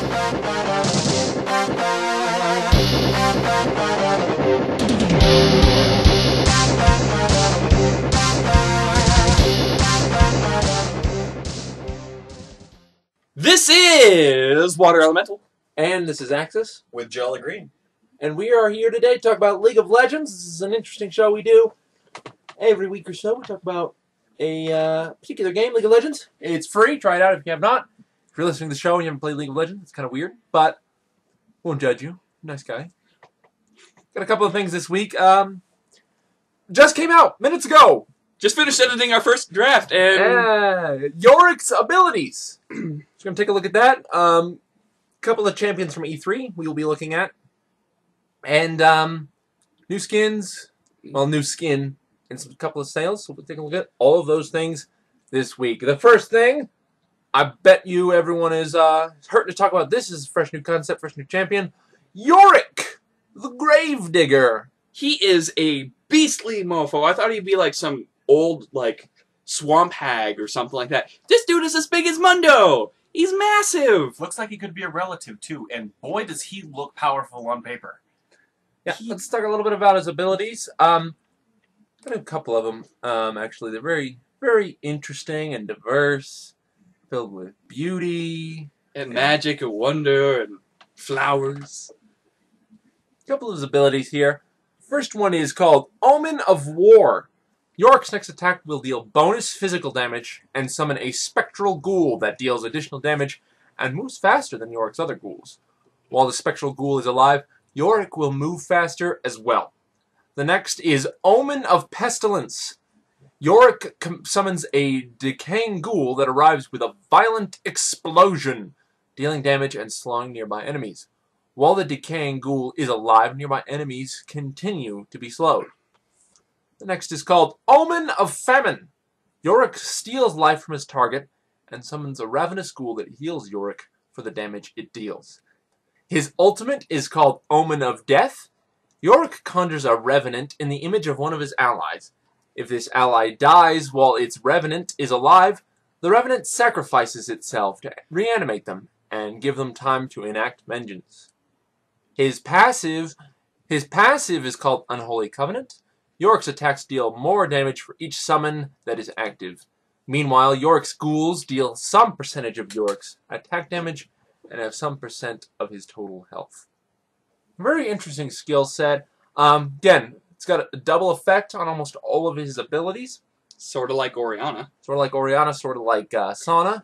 This is Water Elemental. And this is Axis. With Jolly Green. And we are here today to talk about League of Legends. This is an interesting show we do. Every week or so we talk about a particular game, League of Legends. It's free. Try it out if you have not. If you're listening to the show and you haven't played League of Legends, it's kind of weird, but won't judge you. Nice guy. Got a couple of things this week. Just came out minutes ago. Just finished editing our first draft, and Yorick's abilities. So I'm going to take a look at that. Couple of champions from E3 we will be looking at. And new skins. Well, new skin and some couple of sales. So we'll take a look at all of those things this week. The first thing, I bet you everyone is hurting to talk about this. Is a fresh new concept, fresh new champion. Yorick, the Gravedigger. He is a beastly mofo. I thought he'd be like some old, like, swamp hag or something like that. This dude is as big as Mundo. He's massive. Looks like he could be a relative, too, and boy, does he look powerful on paper. Yeah, let's talk a little bit about his abilities. Got a couple of them, actually. They're very, very interesting and diverse, filled with beauty. And magic and wonder and flowers. A couple of his abilities here. First one is called Omen of War. Yorick's next attack will deal bonus physical damage and summon a spectral ghoul that deals additional damage and moves faster than Yorick's other ghouls. While the spectral ghoul is alive, Yorick will move faster as well. The next is Omen of Pestilence. Yorick summons a decaying ghoul that arrives with a violent explosion, dealing damage and slowing nearby enemies. While the decaying ghoul is alive, nearby enemies continue to be slowed. The next is called Omen of Famine. Yorick steals life from his target and summons a ravenous ghoul that heals Yorick for the damage it deals. His ultimate is called Omen of Death. Yorick conjures a revenant in the image of one of his allies. If this ally dies while its revenant is alive, the revenant sacrifices itself to reanimate them and give them time to enact vengeance. His passive is called Unholy Covenant. Yorick's attacks deal more damage for each summon that is active. Meanwhile, Yorick's ghouls deal some percentage of Yorick's attack damage and have some percent of his total health. Very interesting skill set. Again, it's got a double effect on almost all of his abilities. Sort of like Orianna. Sort of like Orianna, sort of like Sauna.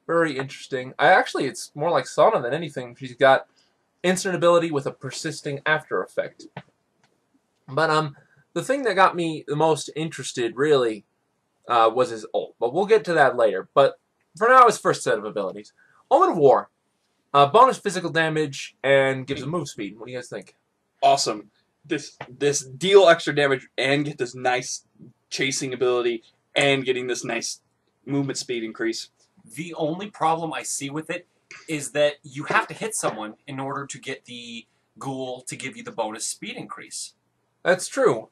Very interesting. Actually, it's more like Sauna than anything. She's got instant ability with a persisting after effect. But the thing that got me the most interested, really, was his ult. But we'll get to that later. But for now, his first set of abilities. Omen of War. Bonus physical damage and gives a move speed. What do you guys think? Awesome. This deal extra damage and get this nice chasing ability and getting this nice movement speed increase. The only problem I see with it is that you have to hit someone in order to get the ghoul to give you the bonus speed increase. That's true.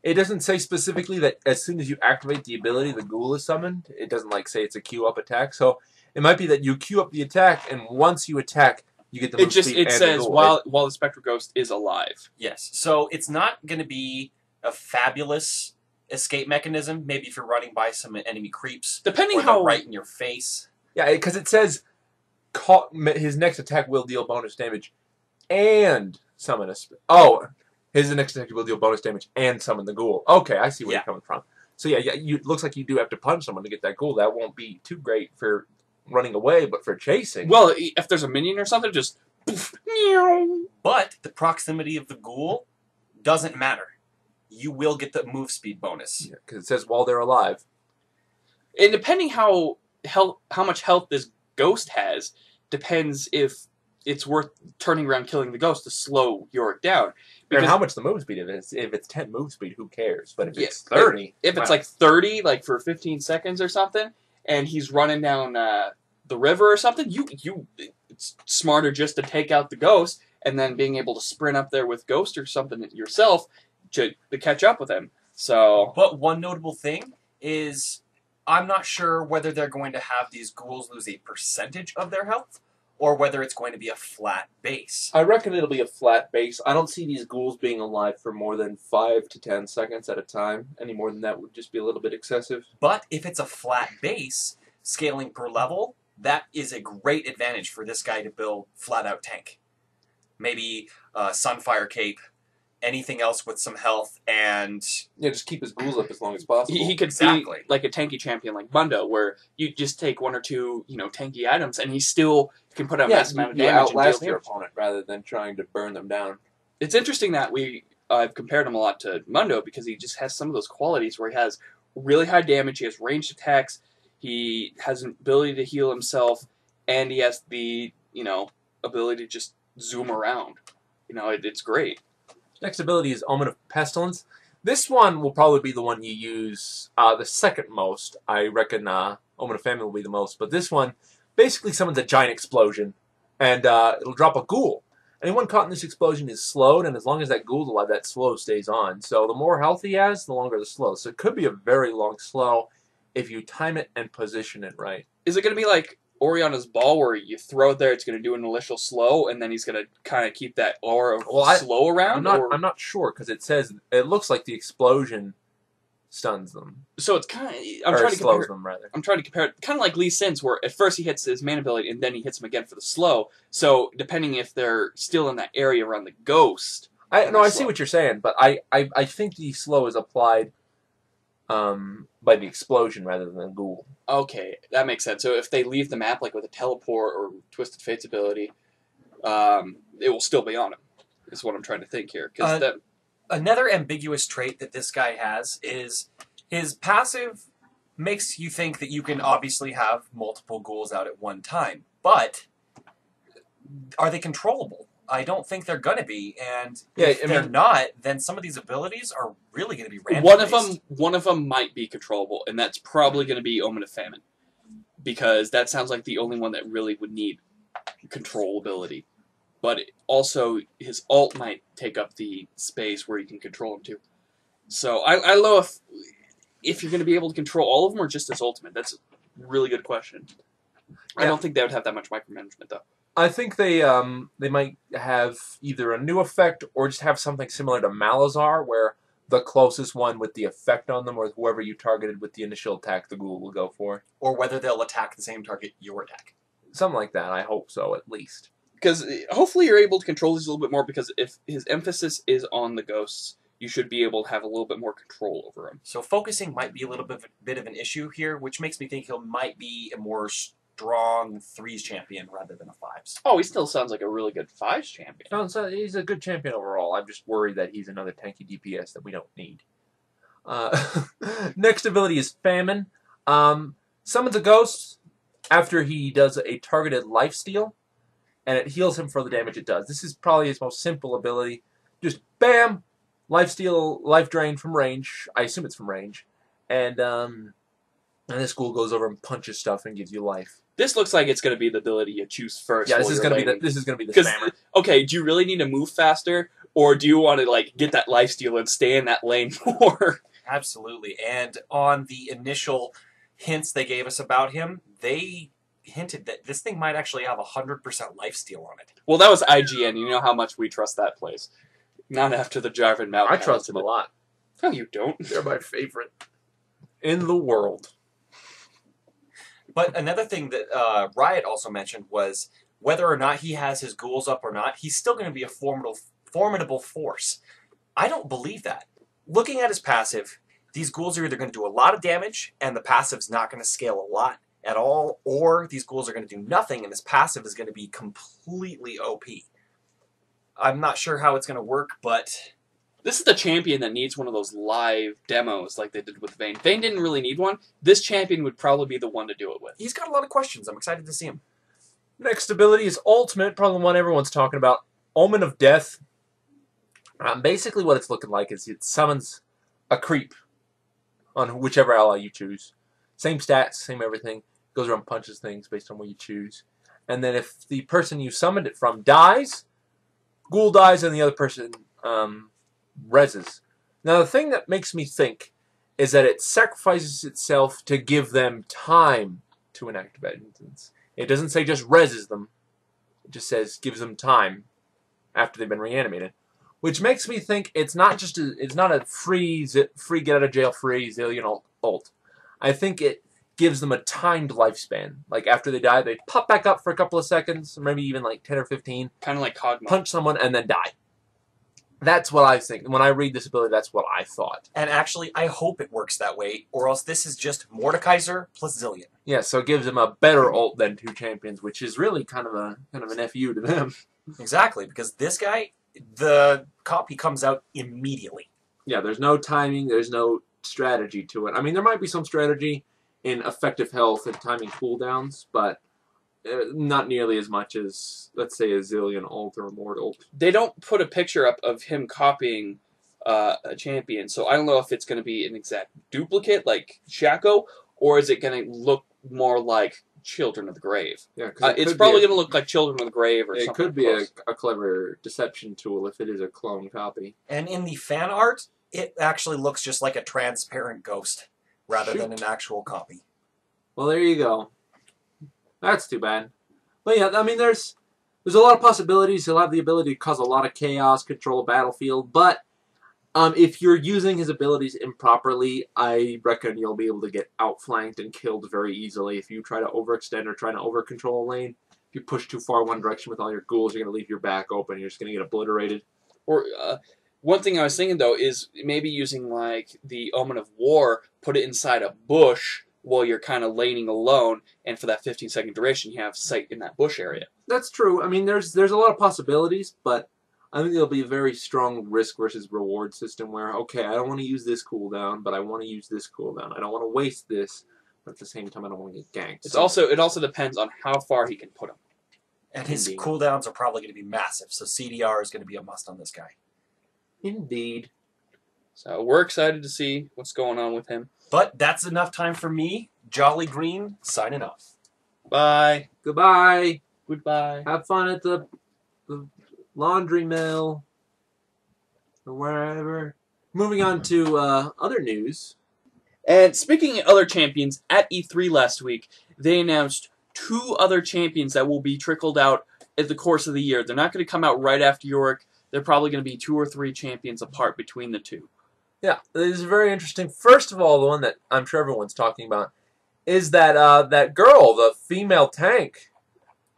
It doesn't say specifically that as soon as you activate the ability, the ghoul is summoned. It doesn't like say it's a queue up attack. So it might be that you queue up the attack, and once you attack, you get the move speed. It says while the Spectral Ghost is alive. Yes. So it's not going to be a fabulous escape mechanism. Maybe if you're running by some enemy creeps, depending or how right in your face. Yeah, because it says his next attack will deal bonus damage and summon a. His next attack will deal bonus damage and summon the ghoul. Okay, I see where you're coming from. So yeah, it looks like you do have to punch someone to get that ghoul. That won't be too great for running away, but for chasing. Well, if there's a minion or something, just poof, meow. But the proximity of the ghoul doesn't matter. You will get the move speed bonus. Yeah, because it says while they're alive. And depending how much health this ghost has, depends if it's worth turning around killing the ghost to slow Yorick down. And how much the move speed is. If it's 10 move speed, who cares? But if it's 30... If it's like 30, like for 15 seconds or something, and he's running down the river or something, it's smarter just to take out the ghost and then being able to sprint up there with Ghost or something yourself to catch up with him. So, but one notable thing is I'm not sure whether they're going to have these ghouls lose a percentage of their health or whether it's going to be a flat base. I reckon it'll be a flat base. I don't see these ghouls being alive for more than 5 to 10 seconds at a time. Any more than that would just be a little bit excessive. But if it's a flat base, scaling per level, that is a great advantage for this guy to build flat-out tank. Maybe Sunfire Cape, anything else with some health, and... Yeah, just keep his ghouls up as long as possible. He could be like a tanky champion like Mundo, where you just take 1 or 2, tanky items, and he still can put out a massive amount of damage. Outlast and your opponent rather than trying to burn them down. It's interesting that I've compared him a lot to Mundo because he just has some of those qualities where he has really high damage, he has ranged attacks, he has an ability to heal himself, and he has the ability to just zoom around. It's great. Next ability is Omen of Pestilence. This one will probably be the one you use the second most. I reckon Omen of Famine will be the most. But this one basically summons a giant explosion, and it'll drop a ghoul. Anyone caught in this explosion is slowed, and as long as that ghoul's alive, that slow stays on. So the more health he has, the longer the slow. So it could be a very long slow if you time it and position it right. Is it going to be like Oriana's Ball, where you throw it there, it's going to do an initial slow, and then he's going to kind of keep that aura slow around? I'm not sure, because it looks like the explosion stuns them. So it's kind of... slows them, rather. I'm trying to compare it, kind of like Lee Sin's, where at first he hits his main ability, and then he hits him again for the slow. So depending if they're still in that area around the ghost... I see what you're saying, but I think the slow is applied by the explosion rather than the ghoul. Okay, that makes sense. So if they leave the map, like with a teleport or Twisted Fate's ability, it will still be on him, is what I'm trying to think here. Another ambiguous trait that this guy has is his passive makes you think that you can obviously have multiple ghouls out at one time, but are they controllable? I don't think they're going to be, and if they're not, then some of these abilities are really going to be random. One of them might be controllable, and that's probably going to be Omen of Famine, because that sounds like the only one that really would need controllability. But also, his ult might take up the space where you can control him too. So I don't know if you're going to be able to control all of them or just his ultimate. That's a really good question. Yeah. I don't think they would have that much micromanagement though. I think they might have either a new effect or just have something similar to Malazar, where the closest one with the effect on them, or whoever you targeted with the initial attack, the ghoul will go for. Or whether they'll attack the same target your attack. Something like that. I hope so, at least. Because hopefully you're able to control these a little bit more, because if his emphasis is on the ghosts, you should be able to have a little bit more control over him. So focusing might be a little bit of an issue here, which makes me think he might be a more strong 3s champion rather than a 5s. Oh, he still sounds like a really good 5s champion. No, so he's a good champion overall. I'm just worried that he's another tanky DPS that we don't need. Next ability is Famine. Summons a ghost after he does a targeted lifesteal, and it heals him for the damage it does. This is probably his most simple ability. Just bam! Lifesteal, life drain from range. I assume it's from range. And this ghoul goes over and punches stuff and gives you life. This looks like it's going to be the ability you choose first. Yeah, this is going to be the spammer. Okay, do you really need to move faster, or do you want to get that lifesteal and stay in that lane more? Absolutely. And on the initial hints they gave us about him, they hinted that this thing might actually have 100% lifesteal on it. Well, that was IGN. You know how much we trust that place. Not after the Jarvan Mount. I trust him a lot. No, you don't. They're my favorite in the world. But another thing that Riot also mentioned was whether or not he has his ghouls up or not, he's still going to be a formidable force. I don't believe that. Looking at his passive, these ghouls are either going to do a lot of damage, and the passive's not going to scale a lot at all, or these ghouls are going to do nothing, and his passive is going to be completely OP. I'm not sure how it's going to work, but... This is the champion that needs one of those live demos like they did with Vayne. Vayne didn't really need one. This champion would probably be the one to do it with. He's got a lot of questions. I'm excited to see him. Next ability is Ultimate, probably the one everyone's talking about. Omen of Death. Basically what it's looking like is it summons a creep on whichever ally you choose. Same stats, same everything. Goes around and punches things based on what you choose. And then if the person you summoned it from dies, ghoul dies and the other person... reses. Now the thing that makes me think is that it sacrifices itself to give them time to enact vengeance. It doesn't say just reses them. just says gives them time after they've been reanimated, which makes me think it's not a free get out of jail free Zillion ult. I think it gives them a timed lifespan. Like after they die, they pop back up for a couple of seconds, maybe even like 10 or 15. Kind of like Cogma. Punch someone and then die. That's what I think. When I read this ability, that's what I thought. And actually, I hope it works that way, or else this is just Mordekaiser plus Zillion. Yeah, so it gives them a better ult than 2 champions, which is really kind of an FU to them. Exactly, because this guy, the copy comes out immediately. Yeah, there's no timing, there's no strategy to it. I mean, there might be some strategy in effective health and timing cooldowns, but not nearly as much as, let's say, a Zillion ult or a Mord ult. They don't put a picture up of him copying a champion, so I don't know if it's going to be an exact duplicate like Shaco, or is it going to look more like Children of the Grave? Yeah, it's probably going to look like Children of the Grave or something. It could be a clever deception tool if it is a clone copy. And in the fan art, it actually looks just like a transparent ghost rather than an actual copy. Well, there you go. That's too bad. But yeah, I mean, there's a lot of possibilities. He'll have the ability to cause a lot of chaos, control a battlefield, but if you're using his abilities improperly, I reckon you'll be able to get outflanked and killed very easily. If you try to overextend or try to overcontrol a lane, if you push too far one direction with all your ghouls, you're going to leave your back open. You're just going to get obliterated. Or one thing I was thinking, though, is maybe using like the Omen of War, put it inside a bush while you're kind of laning alone, and for that 15-second duration, you have sight in that bush area. That's true. I mean, there's a lot of possibilities, but I think there'll be a very strong risk versus reward system where, okay, I don't want to use this cooldown, but I want to use this cooldown. I don't want to waste this, but at the same time, I don't want to get ganked. It also depends on how far he can put him. And his cooldowns are probably going to be massive, so CDR is going to be a must on this guy. Indeed. So we're excited to see what's going on with him. But that's enough time for me. Jolly Green, signing off. Bye. Goodbye. Goodbye. Have fun at the laundry mill or wherever. Moving on to other news. And speaking of other champions, at E3 last week, they announced 2 other champions that will be trickled out at the course of the year. They're not going to come out right after Yorick. They're probably going to be 2 or 3 champions apart between the 2. Yeah, this is very interesting. First of all, the one that I'm sure everyone's talking about is that that girl, the female tank.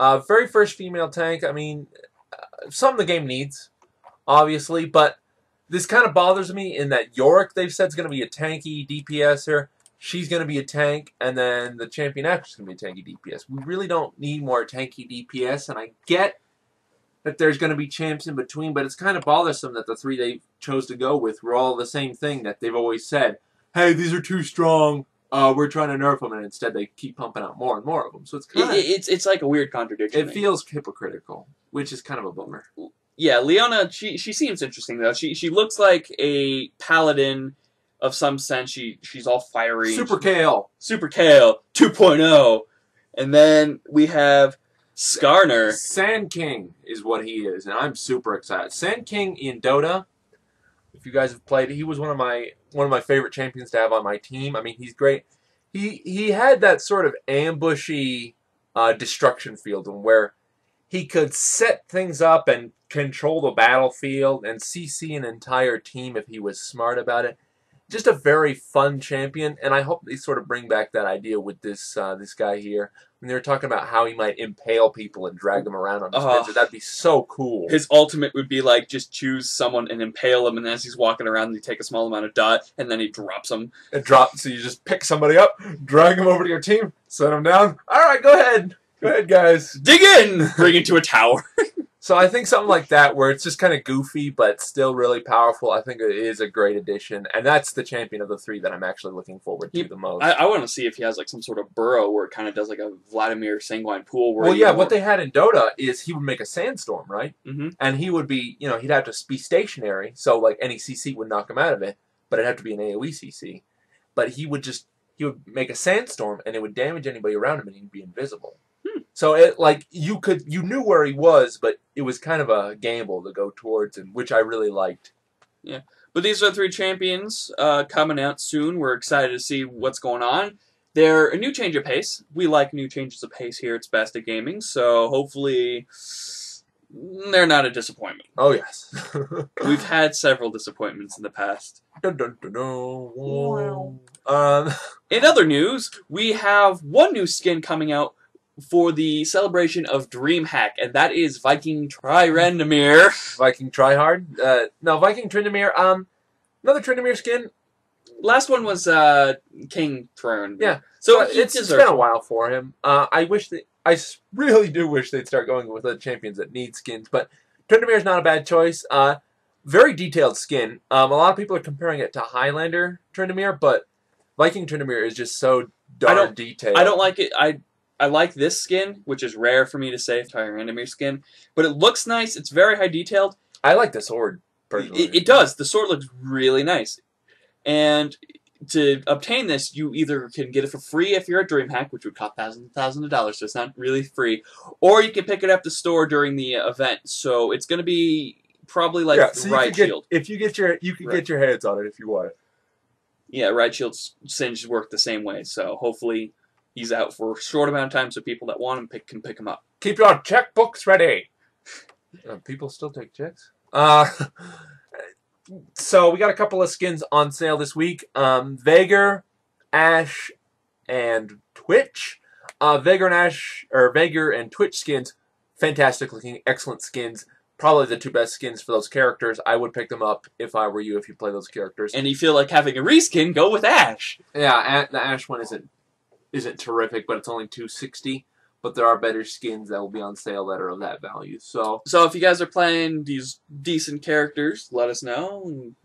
Very first female tank. I mean, something the game needs, obviously, but this kind of bothers me in that Yorick, they've said, is going to be a tanky DPSer. She's going to be a tank, and then the champion actress is going to be a tanky DPS. We really don't need more tanky DPS, and I get that there's going to be champs in between, but it's kind of bothersome that the 3 they chose to go with were all the same thing that they've always said. Hey, these are too strong. We're trying to nerf them, and instead they keep pumping out more and more of them. So it's kind of it's like a weird contradiction. It feels hypocritical, which is kind of a bummer. Yeah, Leona, she seems interesting though. She looks like a paladin of some sense. She's all fiery. Super Kale 2.0, and then we have Skarner. Sand King is what he is, and I'm super excited. Sand King in Dota, if you guys have played, he was one of my favorite champions to have on my team. I mean, he's great. He had that sort of ambushy destruction field where he could set things up and control the battlefield and CC an entire team if he was smart about it. Just a very fun champion, and I hope they sort of bring back that idea with this this guy here. When they were talking about how he might impale people and drag them around on his head, that'd be so cool. His ultimate would be like just choose someone and impale him, and as he's walking around, you take a small amount of dot, and then he drops them. It drops, so you just pick somebody up, drag them over to your team, set them down. All right, go ahead, guys, dig in, bring it to a tower. So I think something like that, where it's just kind of goofy but still really powerful, I think it is a great addition. And that's the champion of the 3 that I'm actually looking forward to the most. I want to see if he has like some sort of burrow where it kind of does like a Vladimir Sanguine pool. Where well, yeah, what they had in Dota is he would make a sandstorm, right? Mm-hmm. And he would be, he'd have to be stationary, so like any CC would knock him out of it, but it'd have to be an AoE CC. But he would make a sandstorm, and it would damage anybody around him, and he'd be invisible. So it you knew where he was, but it was kind of a gamble to go towards him, which I really liked. Yeah, but these are 3 champions coming out soon. We're excited to see what's going on. they're a new change of pace. We like new changes of pace here at Spazticgaming, so hopefully they're not a disappointment. Oh, yes. We've had several disappointments in the past. Dun, dun, dun, dun. In other news, we have one new skin coming out for the celebration of DreamHack, and that is Viking Trirandamir. Viking Tryhard? No, Viking Tryndamere. Another Tryndamere skin. Last one was King Throne. Yeah. So it's been a while for him. I really do wish they'd start going with the champions that need skins, but Tryndamere's not a bad choice. Very detailed skin. A lot of people are comparing it to Highlander Tryndamere, but Viking Tryndamere is just so darn detailed. I don't like it. I like this skin, which is rare for me to say, Tyrandamere skin, but it looks nice. It's very high detailed. I like the sword, personally. It does. The sword looks really nice. And to obtain this, you either can get it for free if you're a DreamHack, which would cost thousands of dollars, so it's not really free, or you can pick it up at the store during the event. So it's going to be probably like Riot Shield. If you get your, you can get your hands on it if you want it. Yeah, Riot Shield's Singe work the same way. So hopefully he's out for a short amount of time, so people that want him can pick him up. Keep your checkbooks ready. People still take checks. So we got a couple of skins on sale this week. Veigar, Ashe, and Twitch. Veigar and Twitch skins, fantastic looking, excellent skins. Probably the two best skins for those characters. I would pick them up if I were you, if you play those characters. And you feel like having a reskin, go with Ashe. Yeah, the Ashe one isn't terrific, but it's only $260. But there are better skins that will be on sale that are of that value. So if you guys are playing these decent characters, let us know and,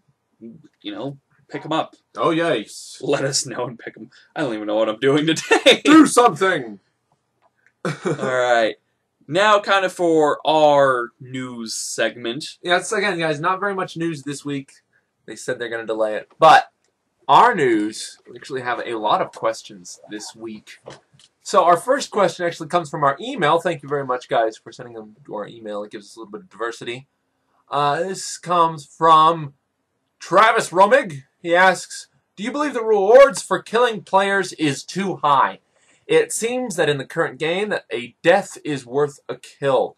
pick them up. Oh, yes. Let us know and pick them. I don't even know what I'm doing today. Do something! All right. Now kind of for our news segment. Yeah, it's, again, guys, not very much news this week. They said they're going to delay it. But our news, we actually have a lot of questions this week. So our first question actually comes from our email. Thank you very much, guys, for sending them to our email. It gives us a little bit of diversity. This comes from Travis Romig. He asks, do you believe the rewards for killing players is too high? It seems that in the current game that a death is worth a kill.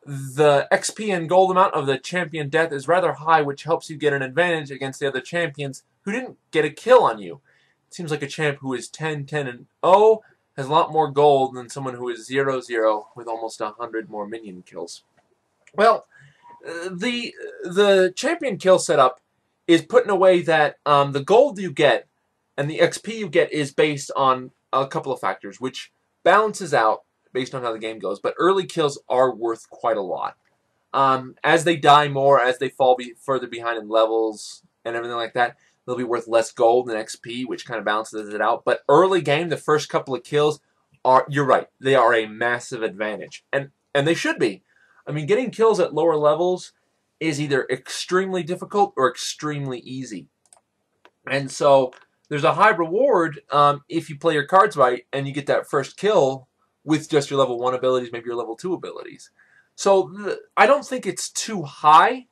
The XP and gold amount of the champion death is rather high, which helps you get an advantage against the other champions who didn't get a kill on you. It seems like a champ who is 10-10-0 has a lot more gold than someone who is 0-0 with almost 100 more minion kills. Well, the champion kill setup is put in a way that the gold you get and the XP you get is based on a couple of factors, which balances out based on how the game goes. But early kills are worth quite a lot. As they die more, as they fall further behind in levels and everything like that, they'll be worth less gold than XP, which kind of balances it out. But early game, the first couple of kills you're right, they are a massive advantage. And they should be. I mean, getting kills at lower levels is either extremely difficult or extremely easy. And so there's a high reward if you play your cards right and you get that first kill with just your level 1 abilities, maybe your level 2 abilities. So I don't think it's too high.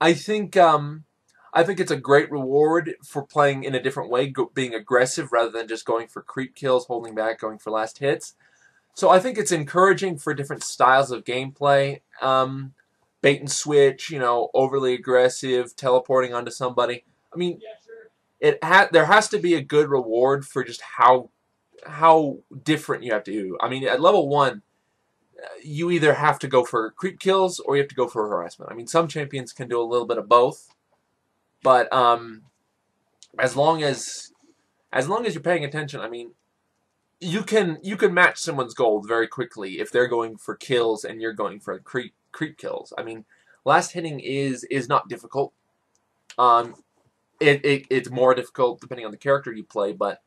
I think it's a great reward for playing in a different way, being aggressive rather than just going for creep kills, holding back, going for last hits. So I think it's encouraging for different styles of gameplay. Bait and switch, overly aggressive, teleporting onto somebody. I mean, there has to be a good reward for just how different you have to do. I mean, at level 1, you either have to go for creep kills or you have to go for harassment. I mean, some champions can do a little bit of both. But as long as you're paying attention, I mean, you can match someone's gold very quickly if they're going for kills and you're going for creep kills. I mean, last hitting is not difficult. It's more difficult depending on the character you play. But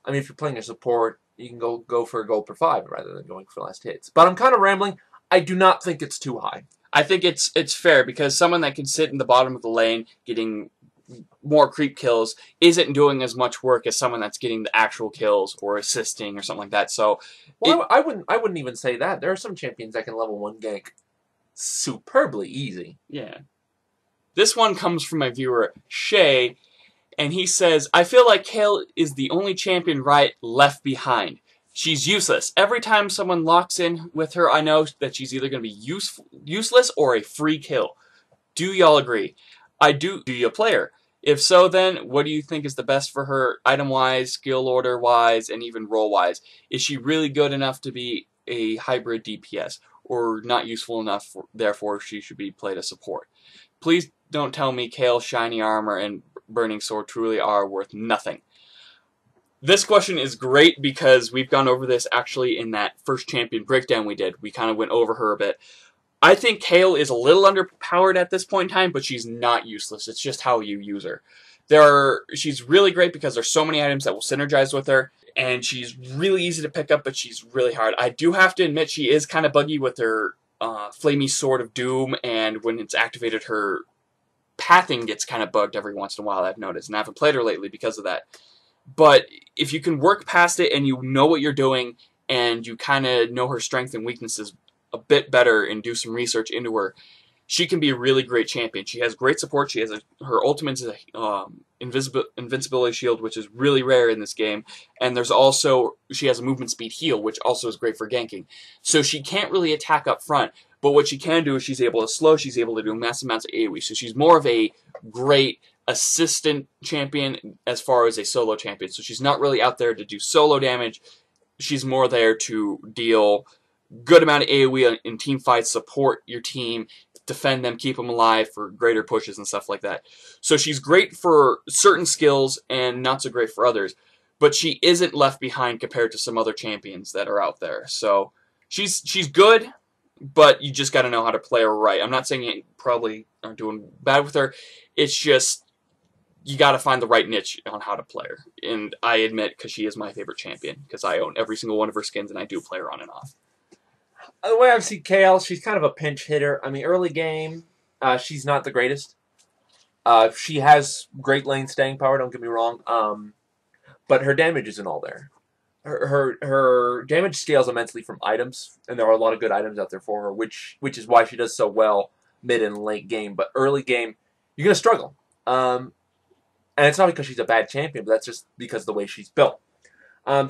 I mean, if you're playing a support, you can go for a gold per 5 rather than going for last hits. But I'm kind of rambling. I do not think it's too high. I think it's fair because someone that can sit in the bottom of the lane getting more creep kills isn't doing as much work as someone that's getting the actual kills or assisting or something like that. So, I wouldn't even say that. There are some champions that can level 1 gank superbly easy. Yeah. This one comes from my viewer Shay, And he says, I feel like Kale is the only champion Riot left behind. She's useless. Every time someone locks in with her, I know that she's either going to be useless or a free kill. Do y'all agree? I do. Do you play her? If so, then what do you think is the best for her, item-wise, skill order-wise, and even role-wise? Is she really good enough to be a hybrid DPS, or not useful enough, therefore she should be played as support? Please don't tell me Kale's shiny armor and burning sword truly are worth nothing. This question is great because we've gone over this actually in that first champion breakdown we did. We kind of went over her a bit. I think Kale is a little underpowered at this point in time, but she's not useless. It's just how you use her. She's really great because there's so many items that will synergize with her, and she's really easy to pick up, but she's really hard. I do have to admit she is kind of buggy with her Flamey Sword of Doom, and when it's activated, her pathing gets kind of bugged every once in a while, I've noticed, and I haven't played her lately because of that. But if you can work past it and you know what you're doing and you kind of know her strengths and weaknesses a bit better and do some research into her, she can be a really great champion. She has great support. She has her ultimate is a invincibility shield, which is really rare in this game. And there's also, she has a movement speed heal, which also is great for ganking. So she can't really attack up front, but what she can do is she's able to slow, she's able to do massive amounts of AoE. So she's more of a great assistant champion as far as a solo champion. So she's not really out there to do solo damage. She's more there to deal good amount of AoE in team fights, support your team, defend them, keep them alive for greater pushes and stuff like that. So she's great for certain skills and not so great for others. But she isn't left behind compared to some other champions that are out there. So she's good, but you just got to know how to play her right. I'm not saying you probably aren't doing bad with her. It's just you got to find the right niche on how to play her. And I admit, because she is my favorite champion, because I own every single one of her skins and I do play her on and off. The way I've seen Kale, she's kind of a pinch hitter. I mean, early game, she's not the greatest. She has great lane staying power, don't get me wrong, but her damage isn't all there. Her damage scales immensely from items, and there are a lot of good items out there for her, which is why she does so well mid and late game. But early game, you're going to struggle. And it's not because she's a bad champion, but that's just because of the way she's built.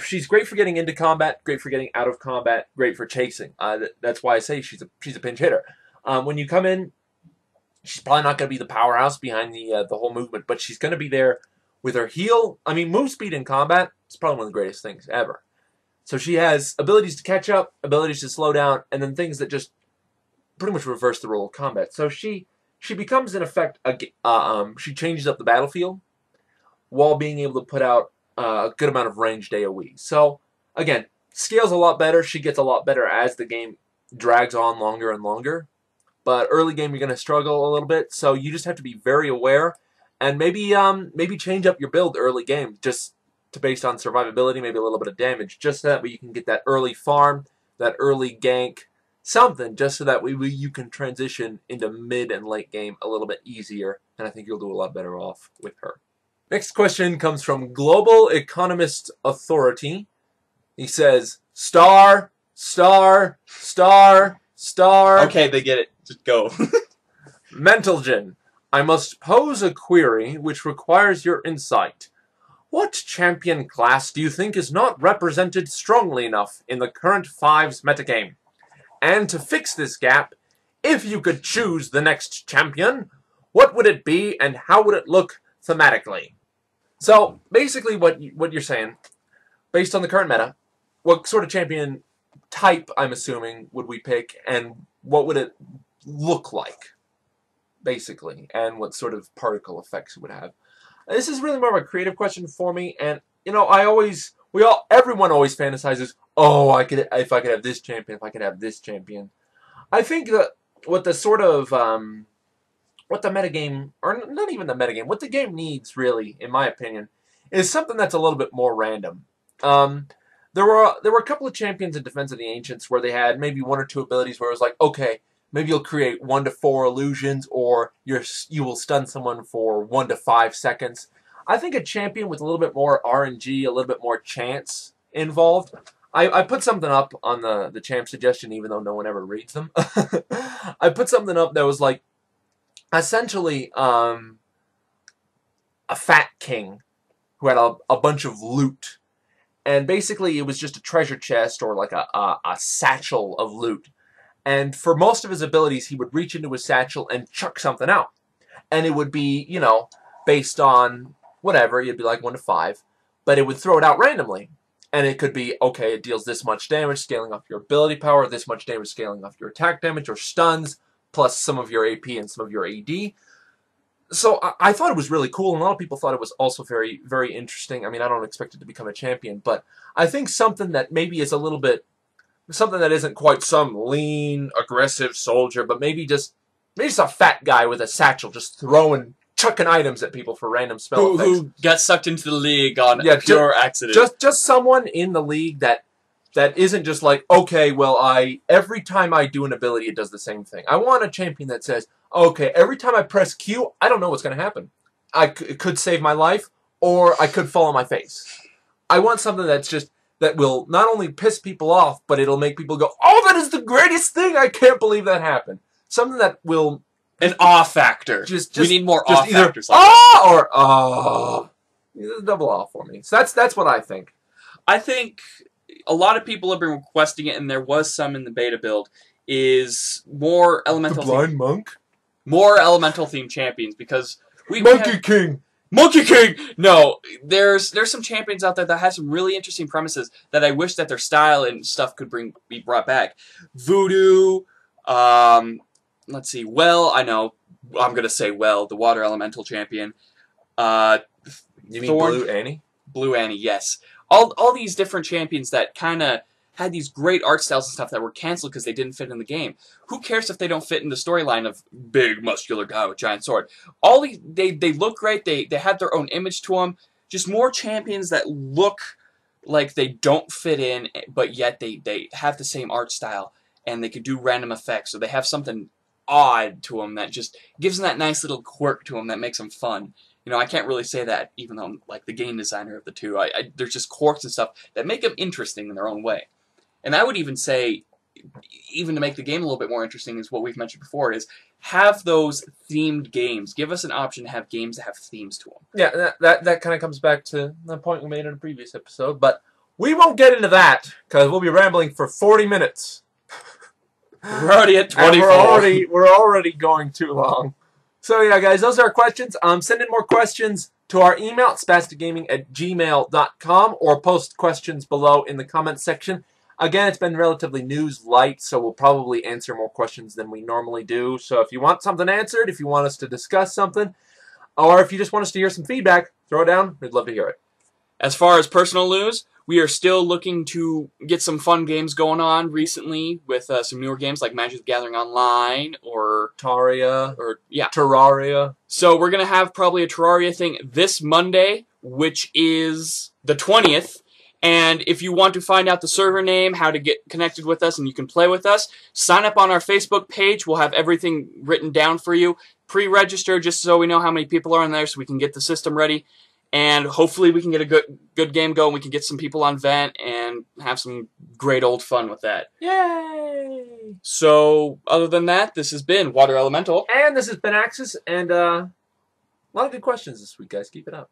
She's great for getting into combat, great for getting out of combat, great for chasing. That's why I say she's a pinch hitter. When you come in, she's probably not going to be the powerhouse behind the whole movement, but she's going to be there with her heal. I mean, move speed in combat is probably one of the greatest things ever. So she has abilities to catch up, abilities to slow down, and then things that just pretty much reverse the role of combat. So she becomes, in effect, she changes up the battlefield while being able to put out a good amount of ranged AoE. So, again, scales a lot better. She gets a lot better as the game drags on longer and longer. But early game, you're going to struggle a little bit. So you just have to be very aware. And maybe change up your build early game, just based on survivability, maybe a little bit of damage, just so that way you can get that early farm, that early gank, something, just so that way you can transition into mid and late game a little bit easier. And I think you'll do a lot better off with her. Next question comes from Global Economist Authority. He says, star, star, star, star. Okay, they get it. Just go. Mentalgen, I must pose a query which requires your insight. What champion class do you think is not represented strongly enough in the current Fives metagame? And to fix this gap, if you could choose the next champion, what would it be and how would it look thematically? So, basically what you're saying, based on the current meta, what sort of champion type, I'm assuming, would we pick, and what would it look like, basically, and what sort of particle effects it would have? This is really more of a creative question for me, and, you know, everyone always fantasizes, oh, if I could have this champion, if I could have this champion. I think that what the sort of, what the metagame, or not even the metagame, what the game needs, really, in my opinion, is something that's a little bit more random. There were a couple of champions in Defense of the Ancients where they had maybe one or two abilities where it was like, okay, maybe you'll create 1 to 4 illusions, or you will stun someone for 1 to 5 seconds. I think a champion with a little bit more RNG, a little bit more chance involved. I put something up on the champ suggestion, even though no one ever reads them. I put something up that was like, essentially, a fat king who had a bunch of loot. And basically it was just a treasure chest or like a satchel of loot. And for most of his abilities, he would reach into his satchel and chuck something out. And it would be, you know, based on whatever. It'd be like 1 to 5. But it would throw it out randomly. And it could be, okay, it deals this much damage, scaling off your ability power, this much damage, scaling off your attack damage, or stuns, plus some of your AP and some of your AD. So I thought it was really cool, and a lot of people thought it was also very, very interesting. I mean, I don't expect it to become a champion, but I think something that maybe is a little bit, something that isn't quite some lean, aggressive soldier, but maybe just a fat guy with a satchel just chucking items at people for random spell effects. Who got sucked into the league on pure accident. Just someone in the league that isn't just like, okay, well, every time I do an ability, it does the same thing. I want a champion that says, okay, every time I press Q, I don't know what's going to happen. It could save my life, or I could fall on my face. I want something that will not only piss people off, but it'll make people go, oh, that is the greatest thing! I can't believe that happened. Something that will... An awe factor. We need more awe factors. Like ah! Or ah! Double awe for me. So that's what I think. I think a lot of people have been requesting it, and there was some in the beta build, is more elemental... The blind monk? More elemental themed champions, because King! Monkey King! No, there's some champions out there that have some really interesting premises that I wish that their style and stuff could be brought back. Voodoo, let's see, I know, I'm gonna say the water elemental champion. You mean Thorn, Blue Annie? Blue Annie, yes. All these different champions that kind of had these great art styles and stuff that were canceled because they didn't fit in the game. Who cares if they don't fit in the storyline of big, muscular guy with giant sword? They look great. They have their own image to them. Just more champions that look like they don't fit in, but yet they have the same art style, and they could do random effects, so they have something odd to them that just gives them that nice little quirk to them that makes them fun. You know, I can't really say that, even though I'm like the game designer of the two. There's just quirks and stuff that make them interesting in their own way. And I would even say, even to make the game a little bit more interesting, is what we've mentioned before, is have those themed games. Give us an option to have games that have themes to them. Yeah, that kind of comes back to the point we made in a previous episode, but we won't get into that, because we'll be rambling for 40 minutes. We're already at 24. We're already going too long. So yeah, guys, those are our questions. Send in more questions to our email at spazticgaming@gmail.com, or post questions below in the comments section. Again, it's been relatively news light, so we'll probably answer more questions than we normally do. So if you want something answered, if you want us to discuss something, or if you just want us to hear some feedback, throw it down. We'd love to hear it. As far as personal news, we are still looking to get some fun games going on recently with some newer games like Magic the Gathering Online or Terraria. So we're going to have probably a Terraria thing this Monday, which is the 20th. And if you want to find out the server name, how to get connected with us, and you can play with us, sign up on our Facebook page. We'll have everything written down for you. Pre-register just so we know how many people are in there so we can get the system ready. And hopefully we can get a good game going. We can get some people on Vent and have some great old fun with that. Yay! So, other than that, this has been Water Elemental. And this has been Axis, and a lot of good questions this week, guys. Keep it up.